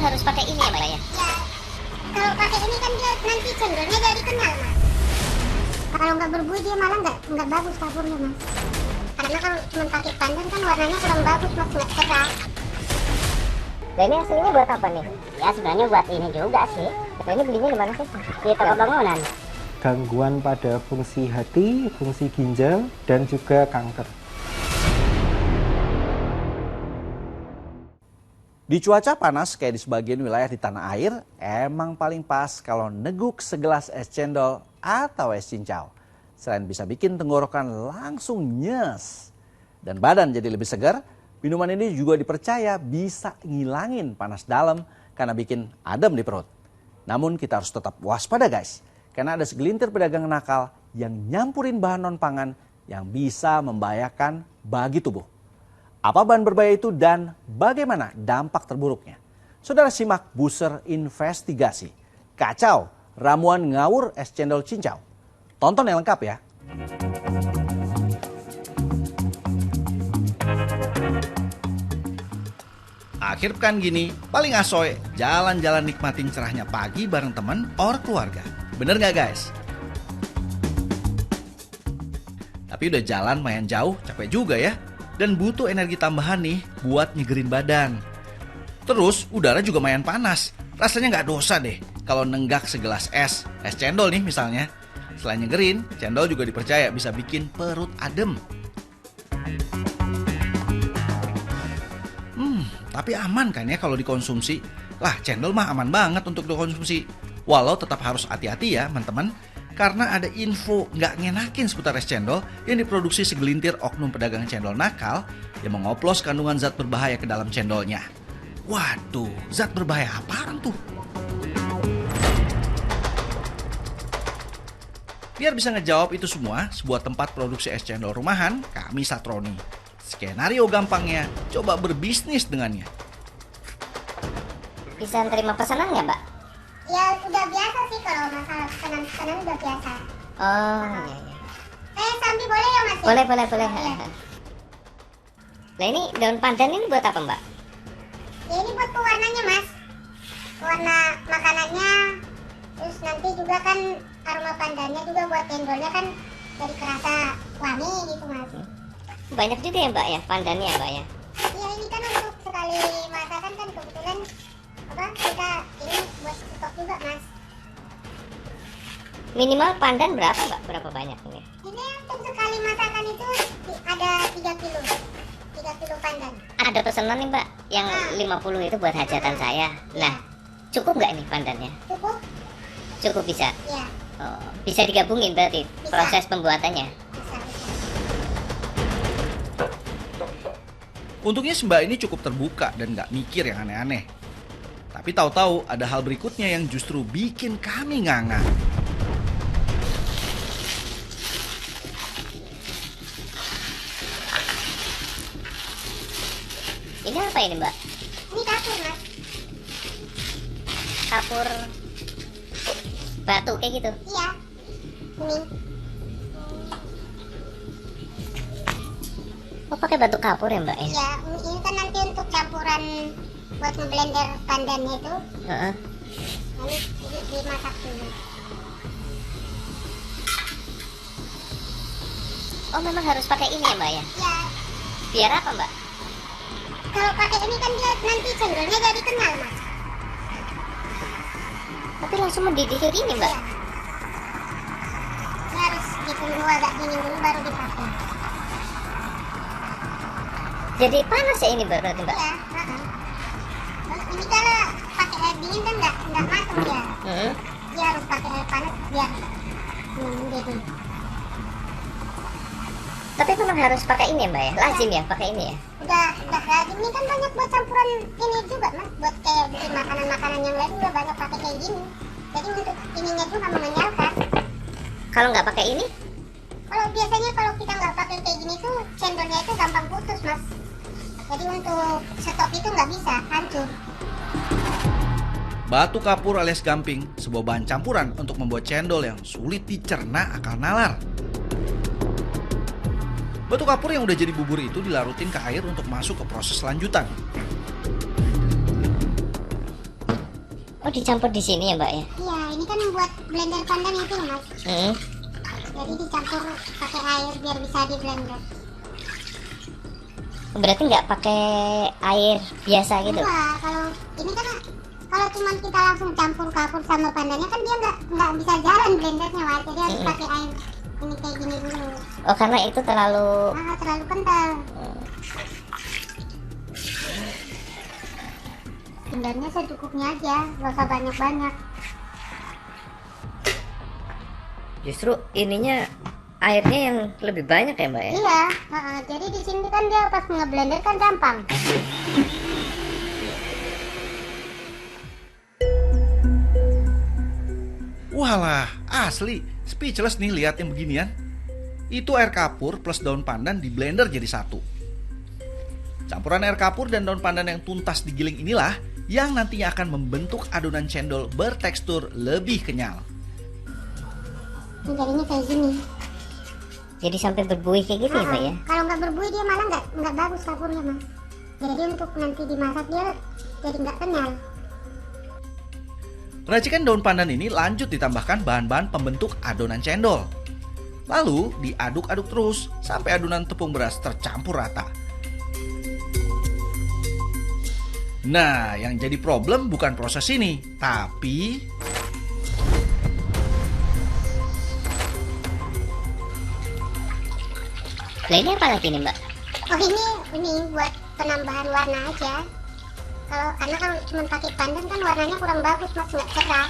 harus pakai ini ya Mbak ya? Kalau pakai ini kan dia nanti cendolnya jadi kenal mas. Kalau nggak berbuih dia malah nggak bagus kapurnya mas. Karena kalau cuma pakai pandan kan warnanya kurang bagus mas, nggak cerah. Dan ini aslinya buat apa nih? Ya sebenarnya buat ini juga sih. Kita ini belinya di mana sih? Di toko bangunan. Gangguan pada fungsi hati, fungsi ginjal, dan juga kanker. Di cuaca panas kayak di sebagian wilayah di tanah air, emang paling pas kalau neguk segelas es cendol atau es cincau. Selain bisa bikin tenggorokan langsung nyes dan badan jadi lebih segar, minuman ini juga dipercaya bisa ngilangin panas dalam karena bikin adem di perut. Namun kita harus tetap waspada guys, karena ada segelintir pedagang nakal yang nyampurin bahan non-pangan yang bisa membahayakan bagi tubuh. Apa bahan berbahaya itu dan bagaimana dampak terburuknya? Saudara simak Buser Investigasi. Kacau, ramuan ngawur es cendol cincau. Tonton yang lengkap ya. Akhir pekan gini, paling asoy jalan-jalan nikmatin cerahnya pagi bareng teman or keluarga. Bener nggak guys? Tapi udah jalan lumayan jauh, capek juga ya. Dan butuh energi tambahan nih buat nyegerin badan. Terus udara juga lumayan panas. Rasanya nggak dosa deh kalau nenggak segelas es cendol nih misalnya. Selain nyegerin, cendol juga dipercaya bisa bikin perut adem. Tapi aman kan ya kalau dikonsumsi? Lah cendol mah aman banget untuk dikonsumsi. Walau tetap harus hati-hati ya teman-teman. Karena ada info nggak ngenakin seputar es cendol yang diproduksi segelintir oknum pedagang cendol nakal yang mengoplos kandungan zat berbahaya ke dalam cendolnya. Waduh, zat berbahaya apaan tuh? Biar bisa ngejawab itu semua, sebuah tempat produksi es cendol rumahan, kami Satroni. Skenario gampangnya, coba berbisnis dengannya. Bisa terima pesanan nggak Mbak? Ya udah biasa sih kalau masalah pesanan udah biasa. Oh iya. Sambil boleh ya mas? Boleh. Ya. Nah ini daun pandan ini buat apa Mbak? Ya ini buat pewarnanya mas. Warna makanannya. Terus nanti juga kan aroma pandannya juga buat cendolnya kan jadi kerasa wangi gitu mas. Banyak juga ya Mbak ya pandannya Mbak ya? Iya ini kan untuk sekali masakan kan kebetulan kita ini buat stok juga mas. Minimal pandan berapa Mbak? Berapa banyak ini? Ini untuk sekali masakan itu ada 3 kilo. 3 kilo pandan. Ada pesanan nih Mbak yang 50 itu buat hajatan saya. Nah cukup nggak ini pandannya? Cukup bisa? Iya. Oh, bisa digabungin berarti Bisa. proses pembuatannya? Bisa. Untungnya si Mbak ini cukup terbuka dan nggak mikir yang aneh-aneh. Tapi tahu-tahu ada hal berikutnya yang justru bikin kami nganga. Ini apa ini Mbak? Ini kapur mas. Kapur batu kayak gitu? Iya. Kuning. Oh pakai batu kapur ya Mbak ya? Iya. Ini kan nanti untuk campuran buat ngeblender pandannya itu. Heeh. Ini dimasak dulu. Oh memang harus pakai ini ya Mbak ya? Iya. Biar apa Mbak? Kalau pakai ini kan dia nanti cendolnya jadi kenal mas. Tapi langsung mendidih kayak gini Mbak? Iya. Ini harus ditunggu agak dingin dulu baru dipakai. Jadi panas ya ini berarti Mbak? Iya. Ini kalau pakai air dingin kan nggak matang dia. Dia harus pakai air panas biar mendidih. Tapi memang harus pakai ini ya Mbak ya? Lazim ya pakai ini ya? Udah lazim. Ini kan banyak buat campuran ini juga mas. Buat kayak bikin makanan-makanan yang lain juga banyak pakai kayak gini. Jadi untuk ininya juga mengenyalkan. Kalau nggak pakai ini? Kalau biasanya kalau kita nggak pakai kayak gini tuh cendolnya itu gampang putus mas. Jadi untuk stok itu nggak bisa, hancur. Batu kapur alias gamping, sebuah bahan campuran untuk membuat cendol yang sulit dicerna akal nalar. Batu kapur yang udah jadi bubur itu dilarutin ke air untuk masuk ke proses lanjutan. Oh, dicampur di sini ya, Mbak ya? Iya, ini kan buat blender pandan itu loh, Mas. Jadi dicampur pakai air biar bisa di blender. Berarti nggak pakai air biasa gitu? Wah, kalau ini kan kalau cuma kita langsung campur kapur sama pandannya kan dia nggak bisa jalan blendernya, Mas. Jadi harus pakai air ini kayak gini dulu. Oh, karena itu terlalu... Terlalu kental. Sebenarnya secukupnya aja, nggak usah banyak-banyak. Justru ininya airnya yang lebih banyak ya, Mbak ya? Iya, jadi di sini kan dia pas ngeblender kan gampang. Walah, asli speechless nih lihat yang beginian. Itu air kapur plus daun pandan di blender jadi satu. Campuran air kapur dan daun pandan yang tuntas digiling inilah yang nantinya akan membentuk adonan cendol bertekstur lebih kenyal. Ini jadinya kayak gini. Jadi sampai berbuih kayak gitu ya, Mbak ya? Kalau nggak berbuih dia malah nggak bagus kapurnya, Mas. Jadi untuk nanti dimasak dia jadi nggak kenyal. Racikan daun pandan ini lanjut ditambahkan bahan-bahan pembentuk adonan cendol. Lalu diaduk-aduk terus sampai adonan tepung beras tercampur rata. Nah, yang jadi problem bukan proses ini, tapi Lah ini apa lagi nih, Mbak? Oh, ini buat penambahan warna aja. Karena kalau cuma pakai pandan kan warnanya kurang bagus, Mas, nggak cerah.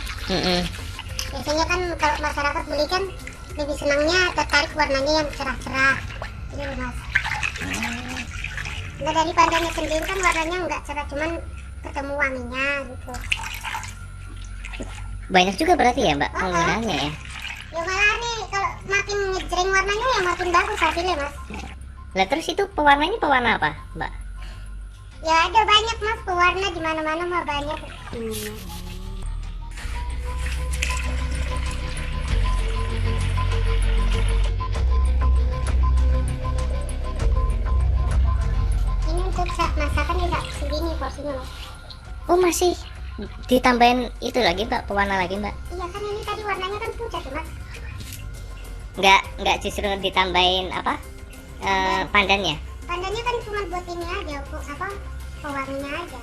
Biasanya kan kalau masyarakat beli kan lebih senangnya tertarik warnanya yang cerah-cerah. Gitu, Mas. Nah, dari pandannya sendiri kan warnanya nggak cerah, cuman ketemu wanginya gitu. Banyak juga berarti ya, Mbak, penggunaannya ya? Ya malah nih kalau makin ngejreng warnanya ya makin bagus hasilnya, Mas. Lah terus itu pewarnanya pewarna apa, Mbak? Ya ada banyak, Mas, pewarna di mana-mana mah banyak. Ini untuk masakan ya segini porsinya, Mas. Oh, masih ditambahin itu lagi, Mbak, pewarna lagi, Mbak? Iya kan ini tadi warnanya kan pucat tuh, Mas. Nggak justru ditambahin apa? Pandannya? Pandannya kan cuma buat ini aja, pewarnanya aja.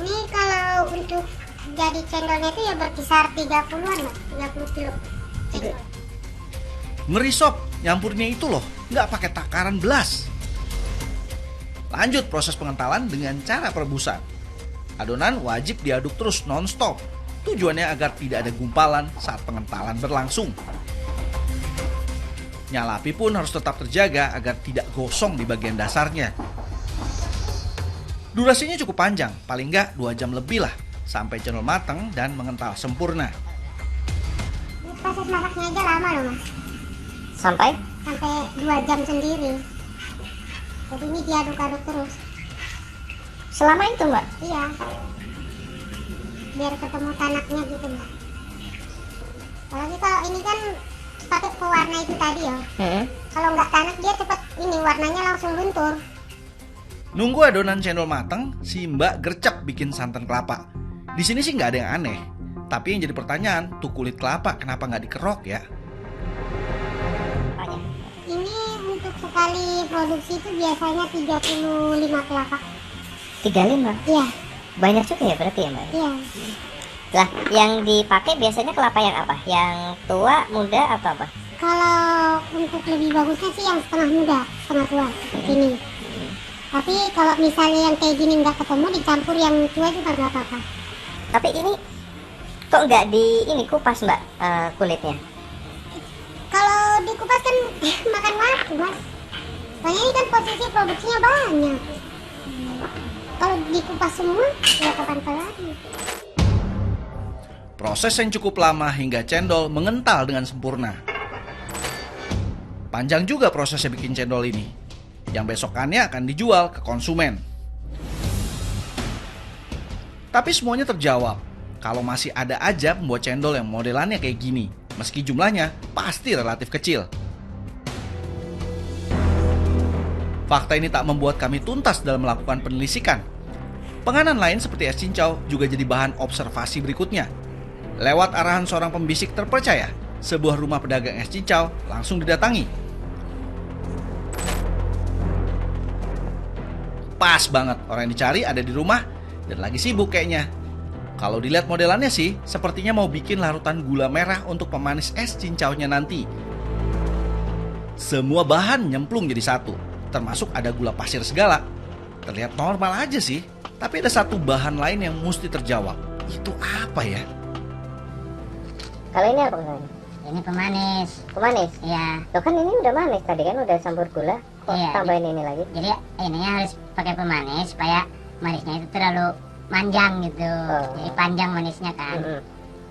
Ini kalau untuk jadi cendolnya itu ya berkisar 30-an, Mas. 30 kilo. ngeri sob, nyampurnya itu loh, nggak pakai takaran belas. Lanjut proses pengentalan dengan cara perebusan. Adonan wajib diaduk terus non-stop. Tujuannya agar tidak ada gumpalan saat pengentalan berlangsung. Nyala api pun harus tetap terjaga agar tidak gosong di bagian dasarnya. Durasinya cukup panjang, paling nggak 2 jam lebih lah, sampai cendol matang dan mengental sempurna. Ini proses masaknya aja lama loh, Mas. Sampai 2 jam sendiri. Jadi ini diaduk-aduk terus. selama itu, Mbak? Iya. Biar ketemu tanaknya gitu, Mbak. Apalagi kalau ini kan pakai pewarna itu tadi ya. Kalau nggak tanak dia cepet ini warnanya langsung luntur. Nunggu adonan cendol matang, si Mbak gercep bikin santan kelapa. Di sini sih nggak ada yang aneh. Tapi yang jadi pertanyaan, tuh kulit kelapa kenapa nggak dikerok ya? Ini untuk sekali produksi itu biasanya 35 kelapa. 35? Iya, Banyak juga ya berarti ya, Mbak? iya. Lah, yang dipakai biasanya kelapa yang apa? Yang tua, muda, atau apa? Kalau untuk lebih bagusnya sih yang setengah muda, setengah tua seperti ini. Tapi kalau misalnya yang kayak gini nggak ketemu, dicampur yang tua juga nggak apa-apa. Tapi ini kok nggak kupas, Mbak, kulitnya? Kalau dikupas kan makan waktu, Mas. Soalnya ini kan posisi produksinya banyak. Kalau dikupas semua, ya kapan lagi. Proses yang cukup lama hingga cendol mengental dengan sempurna. Panjang juga prosesnya bikin cendol ini, yang besokannya akan dijual ke konsumen. Tapi semuanya terjawab kalau masih ada aja pembuat cendol yang modelannya kayak gini, meski jumlahnya pasti relatif kecil. Fakta ini tak membuat kami tuntas dalam melakukan penelusuran. Penganan lain seperti es cincau juga jadi bahan observasi berikutnya. Lewat arahan seorang pembisik terpercaya, sebuah rumah pedagang es cincau langsung didatangi. Pas banget, orang yang dicari ada di rumah dan lagi sibuk kayaknya. Kalau dilihat modelannya sih, sepertinya mau bikin larutan gula merah untuk pemanis es cincaunya nanti. Semua bahan nyemplung jadi satu, termasuk ada gula pasir segala. Terlihat normal aja sih, tapi ada satu bahan lain yang mesti terjawab. Itu apa ya? Kalau ini apa namanya? Ini pemanis. Pemanis? Iya. Loh kan ini udah manis tadi kan, udah campur gula. Kok Iya. tambahin ini lagi? Jadi ini harus pakai pemanis supaya manisnya itu terlalu panjang gitu. Oh. Jadi panjang manisnya kan.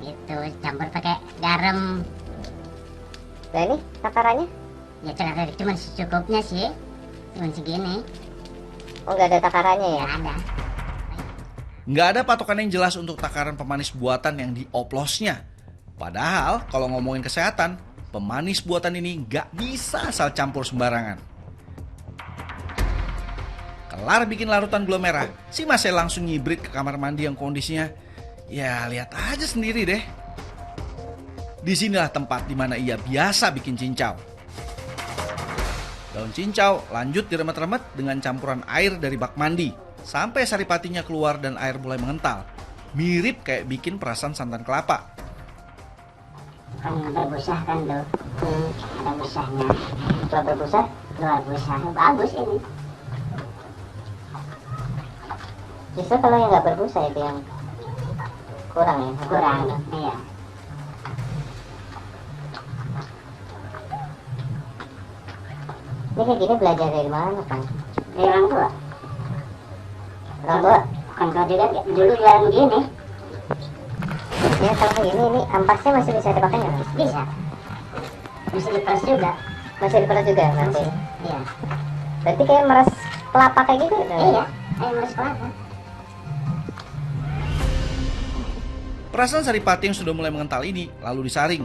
Gitu, campur pakai garam. Nah ini takarannya? Ya cuma secukupnya sih. Cuma segini. Oh nggak ada takarannya ya? Ya ada. Nggak ada patokan yang jelas untuk takaran pemanis buatan yang dioplosnya. Padahal kalau ngomongin kesehatan, pemanis buatan ini nggak bisa asal campur sembarangan. Kelar bikin larutan gula merah, si Marcel langsung nyibrit ke kamar mandi yang kondisinya, ya lihat aja sendiri deh. Disinilah tempat dimana ia biasa bikin cincau. Daun cincau lanjut diremet-remet dengan campuran air dari bak mandi sampai saripatinya keluar dan air mulai mengental. Mirip kayak bikin perasan santan kelapa. Kan berbusa kan tuh. Ada busanya. Setelah berbusa, Luar busa. Bagus ini. justru kalau yang nggak berbusa itu yang kurang ya? Kurang. Iya. Ini kayak gini belajar dari mana Kang? Dari orang tua. Orang tua? Kan kalau juga dulu jualan begini. Ya kalau kayak gini, ini ampasnya masih bisa dipakai nggak? Bisa. Bisa diperas juga. Masih diperas juga nanti? Iya. Berarti kayak meres kelapa kayak gitu? Iya. Ayo meres kelapa. Perasan saripati yang sudah mulai mengental ini lalu disaring.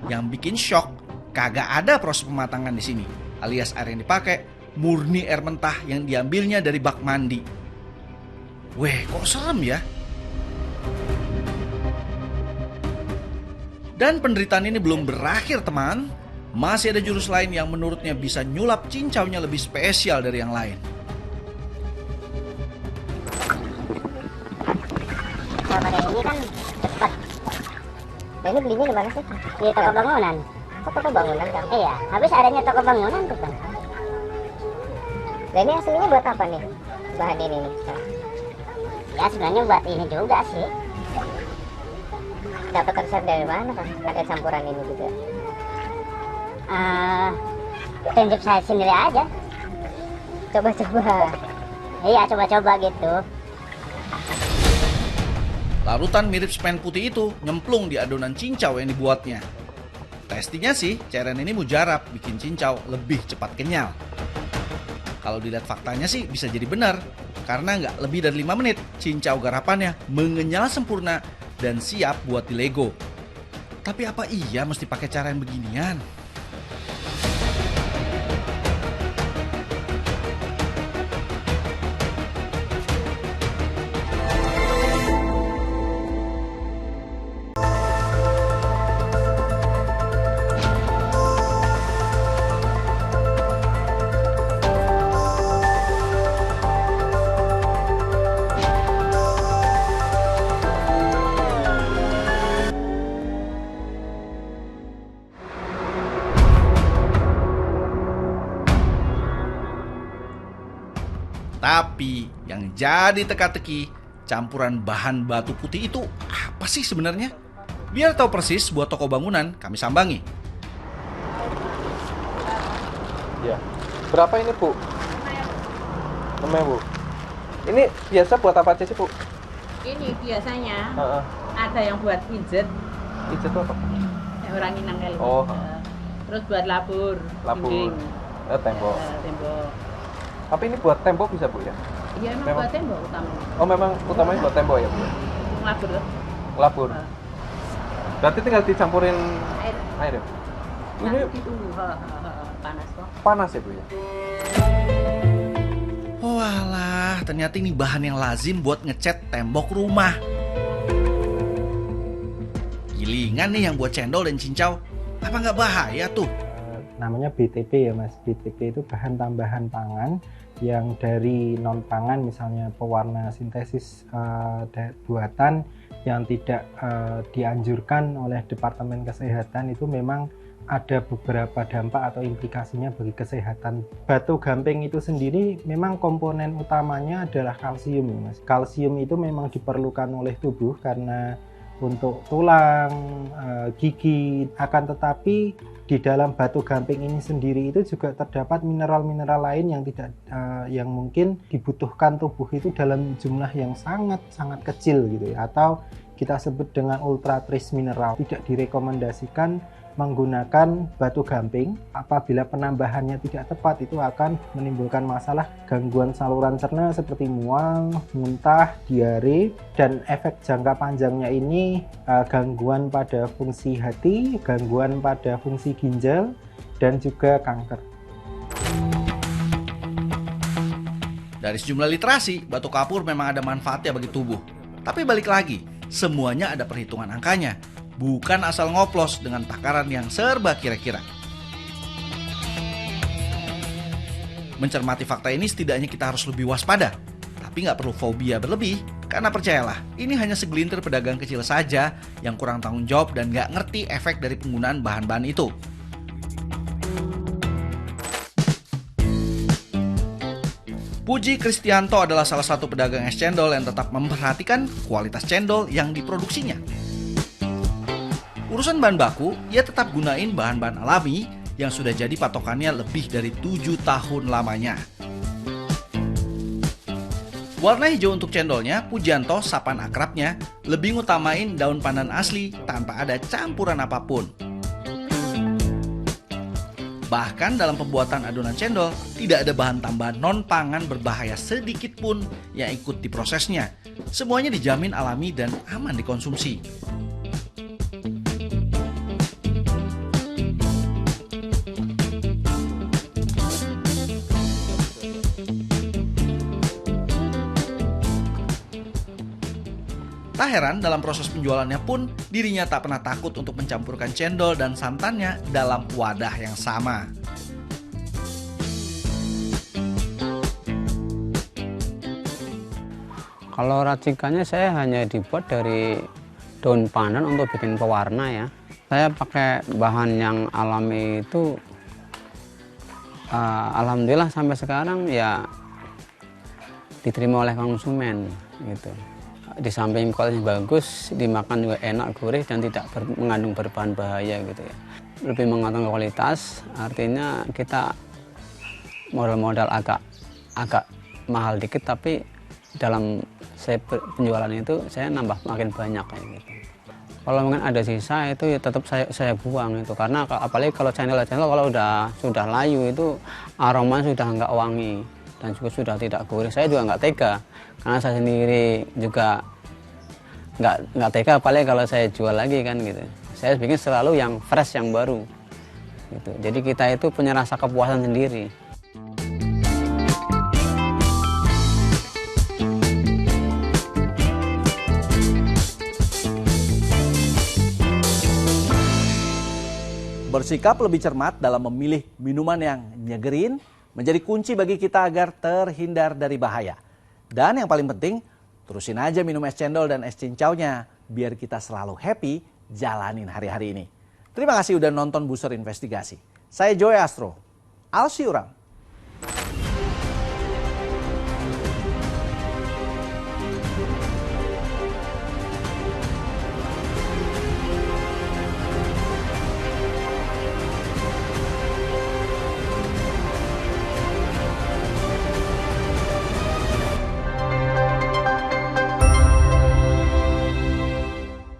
Yang bikin shock, kagak ada proses pematangan di sini, alias air yang dipakai murni air mentah yang diambilnya dari bak mandi. Weh, kok serem ya? Dan penderitaan ini belum berakhir, teman. Masih ada jurus lain yang menurutnya bisa nyulap cincaunya lebih spesial dari yang lain. Kalau pakai ini kan cepat. Nah ini belinya di mana sih? Di toko bangunan. Kok toko bangunan Kang? Iya. Habis adanya toko bangunan tuh kan. Nah ini aslinya buat apa nih? Bahan ini nih? Ya sebenarnya buat ini juga sih. Dapat resep dari mana Kang? Ada campuran ini juga? Tunjuk saya sendiri aja. Coba-coba. Iya coba-coba gitu. Larutan mirip semen putih itu nyemplung di adonan cincau yang dibuatnya. Testingnya sih, cairan ini mujarab bikin cincau lebih cepat kenyal. Kalau dilihat faktanya sih bisa jadi benar. Karena nggak lebih dari 5 menit, cincau garapannya mengenyal sempurna dan siap buat di Lego. Tapi apa iya mesti pakai cara yang beginian? Tapi yang jadi teka-teki, campuran bahan batu putih itu apa sih sebenarnya? Biar tahu persis buat toko bangunan, kami sambangi. Ya. Berapa ini, Bu? Namanya, Bu. Ini biasa buat apa aja sih, Bu? Ini biasanya Heeh. ada yang buat pijet, Itu tuh apa? yang orang Minang kali. Oh. Terus buat labur, Labur. dinding, Tembok. tembok. Tapi ini buat tembok bisa, Bu ya? Iya emang Memang. buat tembok utamanya. Oh, memang utamanya buat tembok ya, Bu? Labur loh. Labur. Ah. Berarti tinggal dicampurin Air. air ya? Ini Nanti tunggu, panas kok. panas ya, Bu ya? Walah, ternyata ini bahan yang lazim buat ngecat tembok rumah. Gilingan nih yang buat cendol dan cincau. Apa nggak bahaya tuh? Namanya BTP ya Mas. BTP itu bahan tambahan pangan yang dari non pangan, misalnya pewarna sintesis buatan yang tidak dianjurkan oleh Departemen Kesehatan, itu memang ada beberapa dampak atau implikasinya bagi kesehatan. Batu gamping itu sendiri memang komponen utamanya adalah kalsium ya Mas. Kalsium itu memang diperlukan oleh tubuh karena untuk tulang, gigi, akan tetapi di dalam batu gamping ini sendiri itu juga terdapat mineral-mineral lain yang yang mungkin dibutuhkan tubuh itu dalam jumlah yang sangat kecil gitu ya, atau kita sebut dengan ultra trace mineral. Tidak direkomendasikan menggunakan batu gamping. Apabila penambahannya tidak tepat, itu akan menimbulkan masalah gangguan saluran cerna seperti mual, muntah, diare, dan efek jangka panjangnya ini gangguan pada fungsi hati, gangguan pada fungsi ginjal, dan juga kanker. Dari sejumlah literasi, batu kapur memang ada manfaatnya bagi tubuh. Tapi balik lagi, semuanya ada perhitungan angkanya. Bukan asal ngoplos dengan takaran yang serba kira-kira. Mencermati fakta ini setidaknya kita harus lebih waspada. Tapi nggak perlu fobia berlebih, karena percayalah, ini hanya segelintir pedagang kecil saja yang kurang tanggung jawab dan nggak ngerti efek dari penggunaan bahan-bahan itu. Puji Kristianto adalah salah satu pedagang es cendol yang tetap memperhatikan kualitas cendol yang diproduksinya. Urusan bahan baku, ia tetap gunain bahan-bahan alami yang sudah jadi patokannya lebih dari 7 tahun lamanya. Warna hijau untuk cendolnya, Pujianto, sapaan akrabnya, lebih ngutamain daun pandan asli tanpa ada campuran apapun. Bahkan dalam pembuatan adonan cendol, tidak ada bahan tambahan non-pangan berbahaya sedikit pun yang ikut di prosesnya. Semuanya dijamin alami dan aman dikonsumsi. Tak heran dalam proses penjualannya pun dirinya tak pernah takut untuk mencampurkan cendol dan santannya dalam wadah yang sama. Kalau racikannya saya hanya dibuat dari daun pandan untuk bikin pewarna ya. Saya pakai bahan yang alami itu, alhamdulillah sampai sekarang ya diterima oleh konsumen gitu. Di samping kualitasnya bagus, dimakan juga enak, gurih, dan tidak mengandung berbahan bahaya gitu ya. Lebih mengandung kualitas, artinya kita modal agak mahal dikit, tapi dalam saya penjualan itu saya nambah makin banyak kayak gitu. Kalau mungkin ada sisa itu ya tetap saya buang itu, karena apalagi kalau cendol kalau sudah layu itu aromanya sudah nggak wangi dan juga sudah tidak gurih. Saya juga nggak tega, karena saya sendiri juga nggak tega, apalagi kalau saya jual lagi kan gitu. Saya bikin selalu yang fresh, yang baru gitu. Jadi kita itu punya rasa kepuasan sendiri. Bersikap lebih cermat dalam memilih minuman yang nyegerin menjadi kunci bagi kita agar terhindar dari bahaya. Dan yang paling penting, terusin aja minum es cendol dan es cincaunya biar kita selalu happy jalanin hari-hari ini. Terima kasih udah nonton Buser Investigasi. Saya Joy Astro. I'll see you around.